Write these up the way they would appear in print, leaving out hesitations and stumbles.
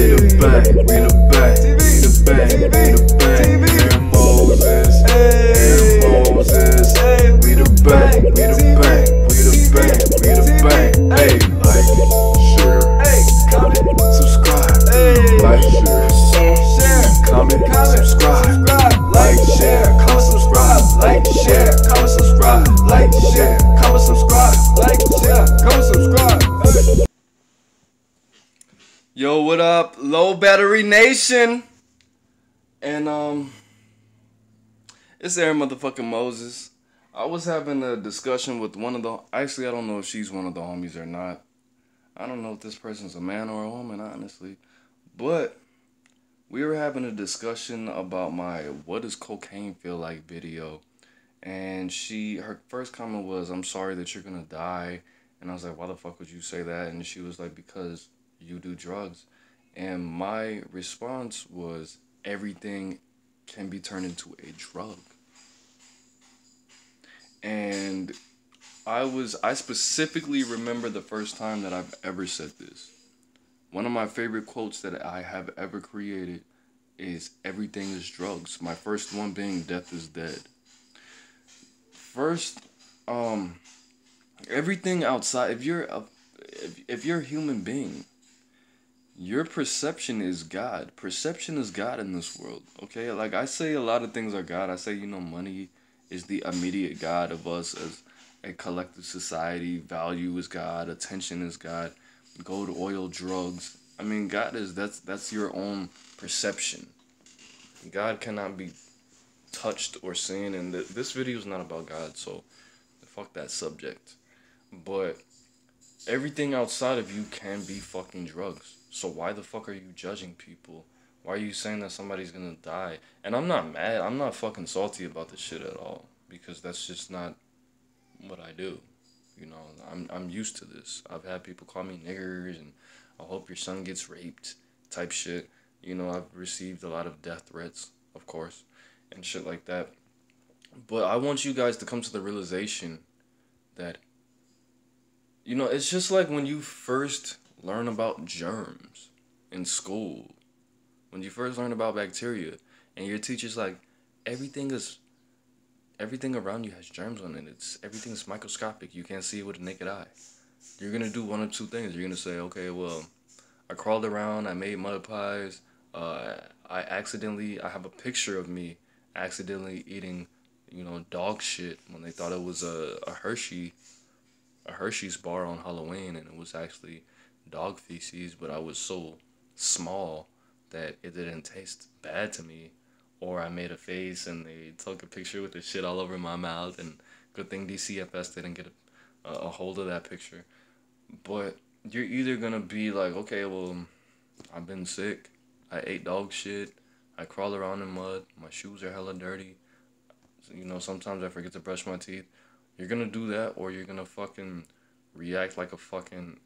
the bang, we the bang, we the bang, we the bang. AaroniMoses, AaroniMoses, we the bang, we the bang, we the bang, we the bang. Hey, like, share, comment, subscribe, like, share, comment, subscribe, like, share, comment, subscribe, like, share, comment, subscribe, like, share, comment, subscribe, like, share, comment, subscribe. Yo, what up, Low Battery Nation? And it's AaroniMoses. I was having a discussion with one of the, actually I don't know if she's one of the homies or not. I don't know if this person's a man or a woman, honestly. But we were having a discussion about my "What does cocaine feel like" video. And her first comment was, "I'm sorry that you're gonna die." And I was like, "Why the fuck would you say that?" And she was like, "Because you do drugs." And my response was, everything can be turned into a drug. And I specifically remember the first time that I've ever said this. One of my favorite quotes that I have ever created is, "Everything is drugs." My first one being "Death is dead." First, everything outside, if you're a human being, your perception is God. Perception is God in this world, okay? Like, I say a lot of things are God. I say, money is the immediate God of us as a collective society. Value is God. Attention is God. Gold, oil, drugs. I mean, God is, that's your own perception. God cannot be touched or seen, and this video is not about God, so fuck that subject. But everything outside of you can be fucking drugs. So why the fuck are you judging people? Why are you saying that somebody's gonna die? And I'm not mad. I'm not fucking salty about this shit at all, because that's just not what I do. I'm used to this. I've had people call me niggers and "I hope your son gets raped" type shit. I've received a lot of death threats, of course, and shit like that. But I want you guys to come to the realization that, it's just like when you first learn about germs in school. When you first learn about bacteria, and your teacher's like, everything around you has germs on it. Everything's microscopic. You can't see it with a naked eye. You're gonna do one of two things. You're gonna say, okay, well, I crawled around, I made mud pies, I have a picture of me accidentally eating, dog shit when they thought it was a Hershey's bar on Halloween, and it was actually dog feces, but I was so small that it didn't taste bad to me. Or I made a face and they took a picture with the shit all over my mouth, and good thing DCFS didn't get a hold of that picture. But you're either gonna be like, okay, well, I've been sick, I ate dog shit, I crawl around in mud, my shoes are hella dirty, sometimes I forget to brush my teeth. You're gonna do that, or you're gonna fucking react like a fucking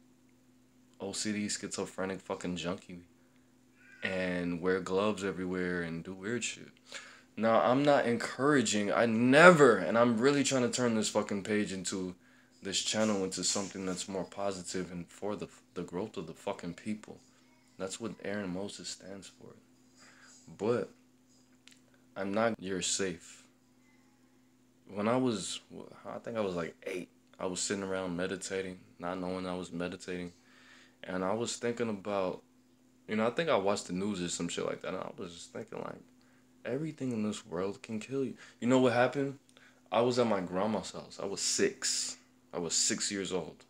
OCD schizophrenic fucking junkie and wear gloves everywhere and do weird shit. Now, I'm not encouraging, and I'm really trying to turn this fucking page into, this channel into something that's more positive and for the growth of the fucking people. That's what AaroniMoses stands for. But I'm not, you're safe. When I think I was like 8, I was sitting around meditating, not knowing I was meditating. And I was thinking about, I think I watched the news or some shit like that. And I was just thinking, like, everything in this world can kill you. You know what happened? I was at my grandma's house. I was 6. I was 6 years old.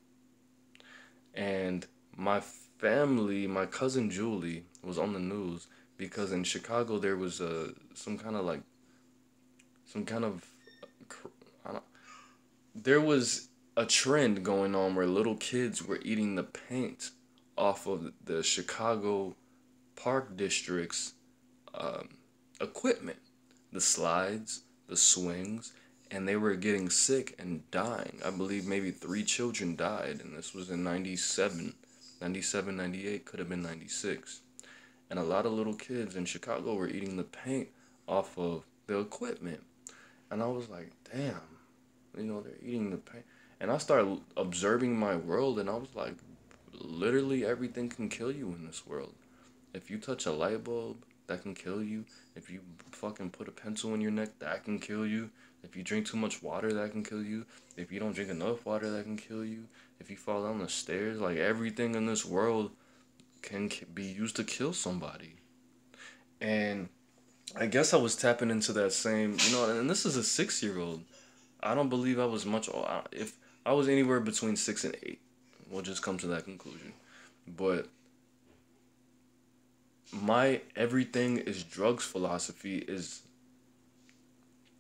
And my family, my cousin Julie, was on the news because in Chicago there was there was a trend going on where little kids were eating the paint off of the Chicago Park District's equipment, the slides, the swings, and they were getting sick and dying. I believe maybe 3 children died, and this was in 97, 98, could have been 96. And a lot of little kids in Chicago were eating the paint off of the equipment. And I was like, damn, they're eating the paint. And I started observing my world, and I was like, literally everything can kill you in this world. If you touch a light bulb, that can kill you. If you fucking put a pencil in your neck, that can kill you. If you drink too much water, that can kill you. If you don't drink enough water, that can kill you. If you fall down the stairs, like everything in this world can be used to kill somebody. And I guess I was tapping into that same, and this is a 6-year-old. I don't believe I was much, if I was anywhere between 6 and 8, we'll just come to that conclusion. But my everything is drugs philosophy is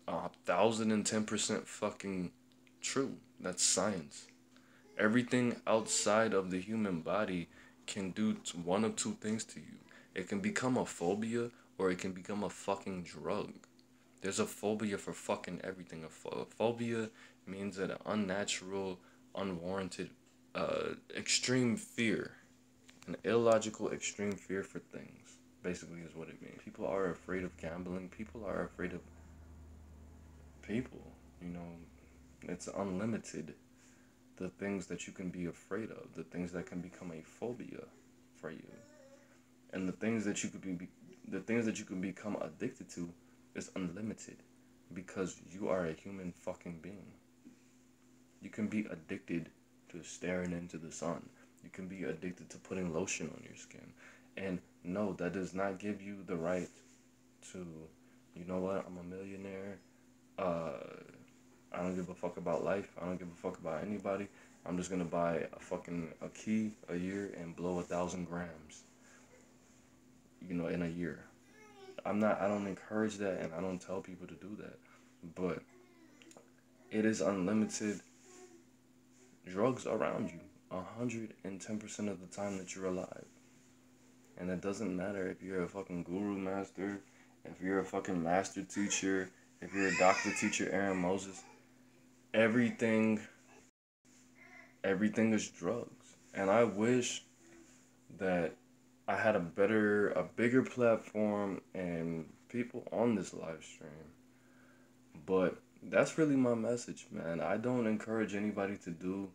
1,010% fucking true. That's science. Everything outside of the human body can do one of two things to you. It can become a phobia or it can become a fucking drug. There's a phobia for fucking everything. A phobia means an unnatural, unwarranted, extreme fear. An illogical, extreme fear for things, basically, is what it means. People are afraid of gambling. People are afraid of people. It's unlimited. The things that you can be afraid of, the things that can become a phobia for you, and the things that you can become addicted to is unlimited, because you are a human fucking being. You can be addicted to staring into the sun. You can be addicted to putting lotion on your skin. And no, that does not give you the right to, you know what, I'm a millionaire. I don't give a fuck about life. I don't give a fuck about anybody. I'm just gonna buy a key a year and blow 1,000 grams, in a year. I don't encourage that, and I don't tell people to do that. But it is unlimited drugs around you 110% of the time that you're alive. And it doesn't matter if you're a fucking guru master, if you're a fucking master teacher, if you're a doctor teacher, AaroniMoses. Everything is drugs. And I wish that I had a bigger platform and people on this live stream. But that's really my message, man. I don't encourage anybody to do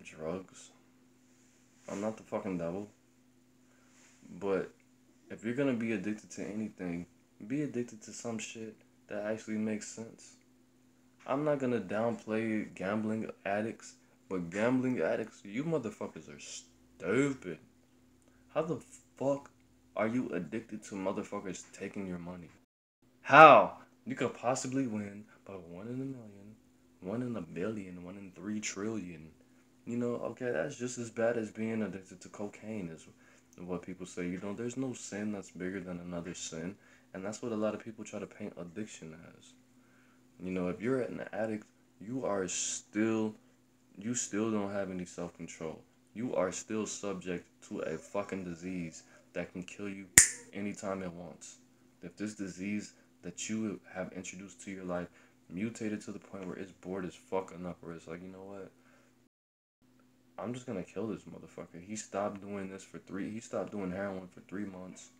drugs. I'm not the fucking devil. But if you're gonna be addicted to anything, be addicted to some shit that actually makes sense. I'm not gonna downplay gambling addicts, but gambling addicts, you motherfuckers are stupid. How the fuck are you addicted to motherfuckers taking your money? How? You could possibly win by 1 in a million, 1 in a billion, 1 in 3 trillion. Okay, that's just as bad as being addicted to cocaine, is what people say. There's no sin that's bigger than another sin, and that's what a lot of people try to paint addiction as. If you're an addict, you still don't have any self-control. You are still subject to a fucking disease that can kill you anytime it wants. If this disease that you have introduced to your life mutated to the point where it's bored as fuck enough where it's like, you know what? I'm just gonna kill this motherfucker. He stopped doing heroin for 3 months.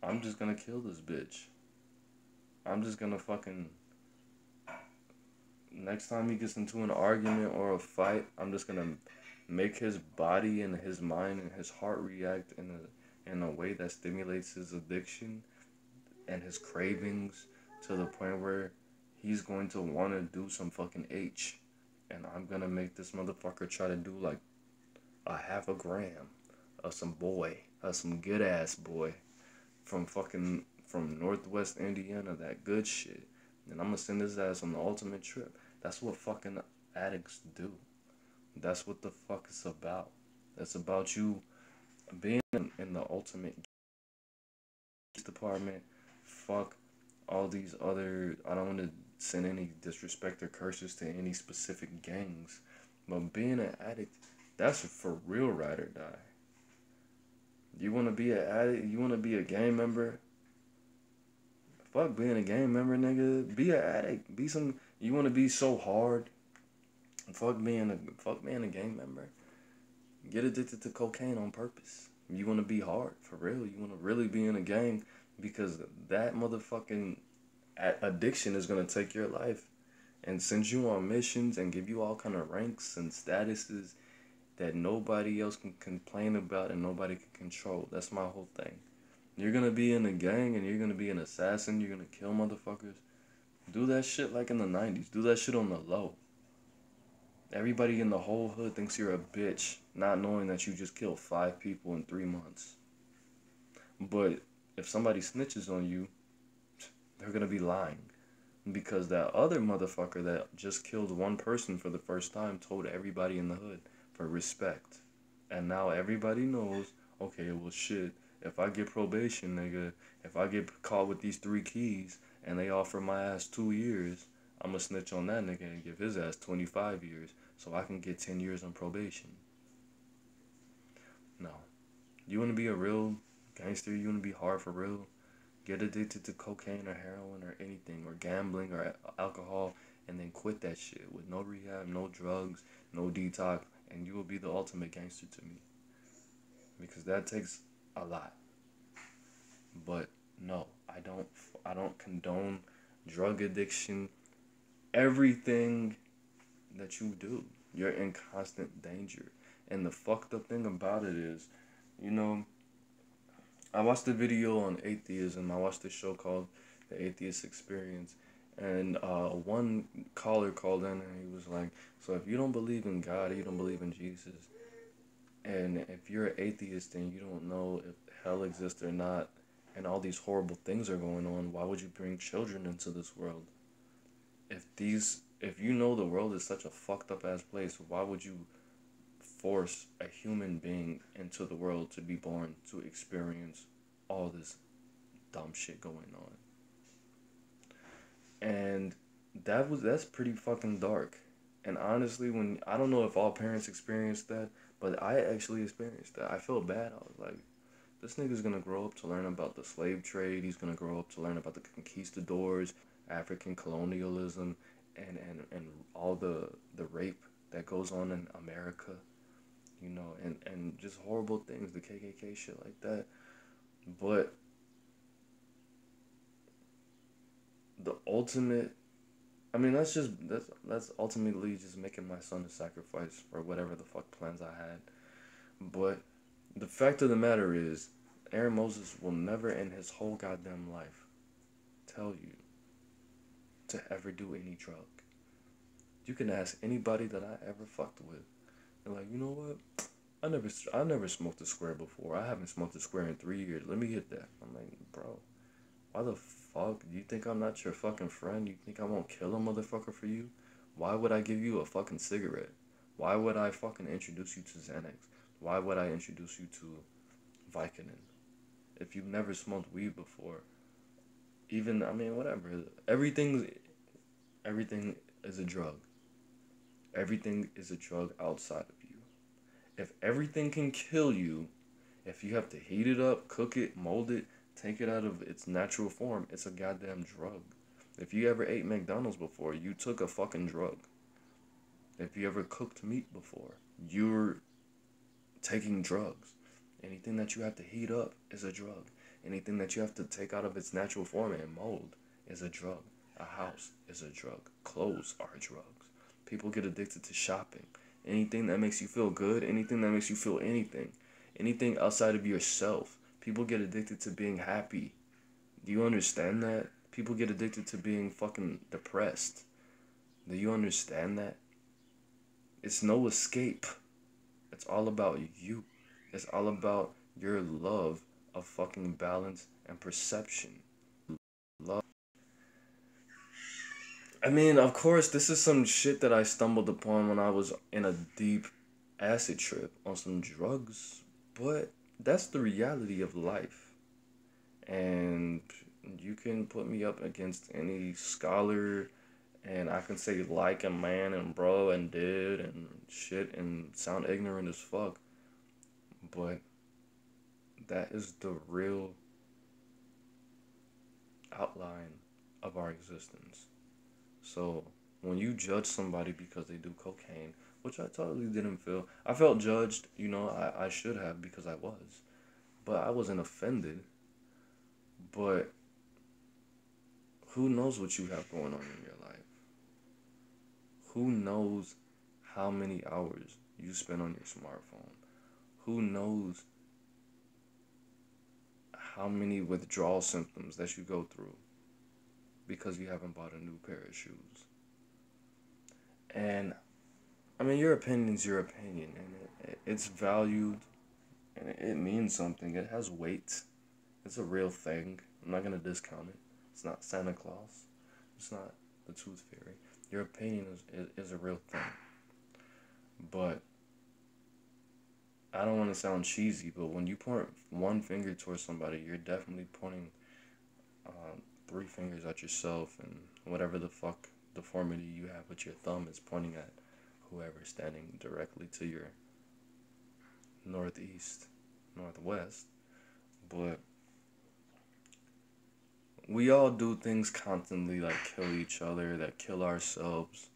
I'm just gonna kill this bitch. I'm just gonna fucking, next time he gets into an argument or a fight, I'm just gonna make his body and his mind and his heart react in a way that stimulates his addiction and his cravings to the point where he's going to want to do some fucking H. And I'm gonna make this motherfucker try to do like a 0.5 gram of some good ass boy from Northwest Indiana, that good shit. And I'm gonna send his ass on the ultimate trip. That's what fucking addicts do. That's what the fuck it's about. It's about you being in the ultimate department. Fuck all these other, I don't want to send any disrespect or curses to any specific gangs, but being an addict, that's for real ride or die. You want to be an addict? You want to be a gang member? Fuck being a gang member, nigga. Be an addict. You want to be so hard? Fuck being a gang member. Get addicted to cocaine on purpose. You want to be hard, for real. You want to really be in a gang, because that motherfucking addiction is going to take your life and send you on missions and give you all kind of ranks and statuses that nobody else can complain about and nobody can control. That's my whole thing. You're gonna be in a gang and you're gonna be an assassin, you're gonna kill motherfuckers. Do that shit like in the 90s. Do that shit on the low. Everybody in the whole hood thinks you're a bitch, not knowing that you just killed 5 people in 3 months. But if somebody snitches on you, they're gonna be lying. Because that other motherfucker that just killed 1 person for the first time told everybody in the hood for respect. And now everybody knows, okay, well shit, if I get probation, nigga, if I get caught with these 3 keys and they offer my ass 2 years, I'm gonna snitch on that nigga and give his ass 25 years so I can get 10 years on probation. No. You wanna be a real gangster, you wanna be hard for real, get addicted to cocaine or heroin or anything, or gambling or alcohol, and then quit that shit with no rehab, no drugs, no detox, and you will be the ultimate gangster to me. Because that takes a lot. But no, I don't condone drug addiction. Everything that you do, you're in constant danger. And the fucked up thing about it is, you know, I watched a video on atheism. I watched a show called The Atheist Experience. And one caller called in and he was like, so if you don't believe in God, you don't believe in Jesus, and if you're an atheist and you don't know if hell exists or not, and all these horrible things are going on, why would you bring children into this world? If you know the world is such a fucked up ass place, why would you force a human being into the world to be born to experience all this dumb shit going on? And that's pretty fucking dark. And honestly, when I don't know if all parents experience that, but I actually experienced that. I felt bad. I was like, this nigga's gonna grow up to learn about the slave trade. He's gonna grow up to learn about the conquistadors, African colonialism, and all the rape that goes on in America, you know, and just horrible things, the KKK shit like that. But the ultimate, I mean, that's ultimately just making my son a sacrifice for whatever the fuck plans I had. But the fact of the matter is, AaroniMoses will never in his whole goddamn life tell you to ever do any drug. You can ask anybody that I ever fucked with. They're like, you know what? I never smoked a square before. I haven't smoked a square in 3 years. Let me hit that. I'm like, bro, why the fuck? Do you think I'm not your fucking friend? You think I won't kill a motherfucker for you? Why would I give you a fucking cigarette? Why would I fucking introduce you to Xanax? Why would I introduce you to Vicodin? If you've never smoked weed before, even, I mean, whatever. Everything is a drug. Everything is a drug outside of you. If everything can kill you, if you have to heat it up, cook it, mold it, take it out of its natural form, it's a goddamn drug. If you ever ate McDonald's before, you took a fucking drug. If you ever cooked meat before, you're taking drugs. Anything that you have to heat up is a drug. Anything that you have to take out of its natural form and mold is a drug. A house is a drug. Clothes are drugs. People get addicted to shopping. Anything that makes you feel good, anything that makes you feel anything outside of yourself. People get addicted to being happy. Do you understand that? People get addicted to being fucking depressed. Do you understand that? It's no escape. It's all about you. It's all about your love of fucking balance and perception. Love. I mean, of course, this is some shit that I stumbled upon when I was in a deep acid trip on some drugs, but that's the reality of life. And you can put me up against any scholar, and I can say like a man and bro and did and shit and sound ignorant as fuck, but that is the real outline of our existence. So when you judge somebody because they do cocaine, which I totally didn't feel, I felt judged, you know, I should have because I was, but I wasn't offended. But who knows what you have going on in your life? Who knows how many hours you spend on your smartphone. Who knows how many withdrawal symptoms that you go through because you haven't bought a new pair of shoes. And I mean, your opinion's your opinion, and it's valued, and it means something. It has weight. It's a real thing. I'm not gonna discount it. It's not Santa Claus. It's not the Tooth Fairy. Your opinion is a real thing. But I don't want to sound cheesy, but when you point one finger towards somebody, you're definitely pointing 3 fingers at yourself, and whatever the fuck deformity you have with your thumb is pointing at whoever's standing directly to your northeast, northwest. But we all do things constantly like kill each other, that kill ourselves.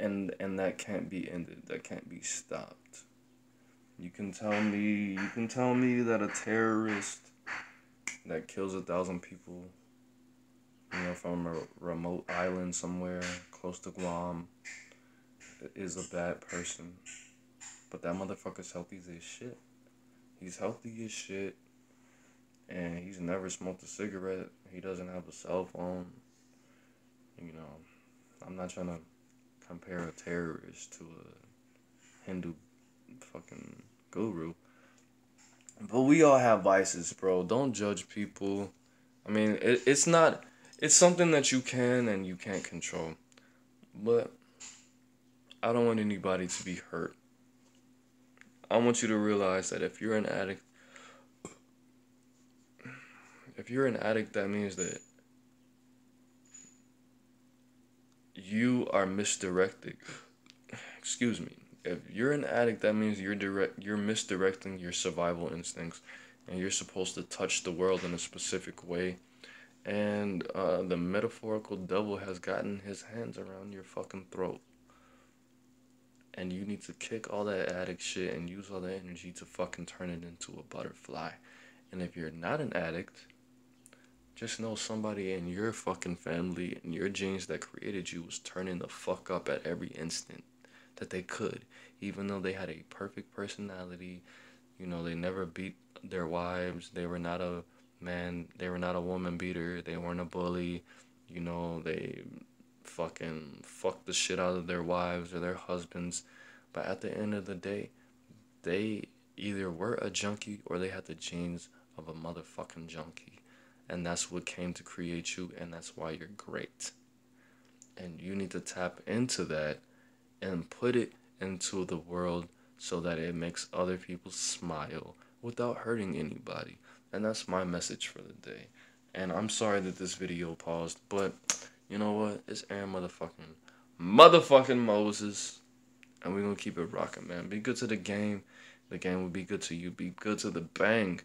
And that can't be ended. That can't be stopped. You can tell me that a terrorist that kills 1,000 people, from a remote island somewhere close to Guam, is a bad person. But that motherfucker's healthy as shit. He's healthy as shit. And he's never smoked a cigarette. He doesn't have a cell phone. I'm not trying to compare a terrorist to a Hindu fucking guru. But we all have vices, bro. Don't judge people. I mean, it's something that you can and you can't control. But I don't want anybody to be hurt. I want you to realize that if you're an addict, that means that you are misdirected. Excuse me. If you're an addict, that means you're misdirecting your survival instincts, and you're supposed to touch the world in a specific way. And the metaphorical devil has gotten his hands around your fucking throat. And you need to kick all that addict shit and use all that energy to fucking turn it into a butterfly. And if you're not an addict, just know somebody in your fucking family and your genes that created you was turning the fuck up at every instant that they could. Even though they had a perfect personality, they never beat their wives, they were not a woman beater, they weren't a bully, they fucking fucked the shit out of their wives or their husbands. But at the end of the day, they either were a junkie or they had the genes of a motherfucking junkie. And that's what came to create you, and that's why you're great. And you need to tap into that and put it into the world so that it makes other people smile without hurting anybody. And that's my message for the day. And I'm sorry that this video paused, but you know what? It's motherfucking Moses. And we're gonna keep it rocking, man. Be good to the game. The game will be good to you. Be good to the bang.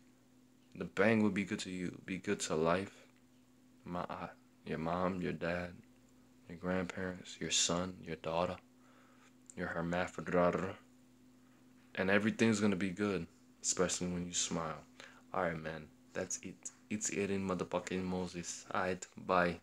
The bang will be good to you. Be good to life. Your mom, your dad, your grandparents, your son, your daughter, your hermaphrodite. And everything's gonna be good, especially when you smile. Alright, man. That's it. It's AaroniMoses. Alright, bye.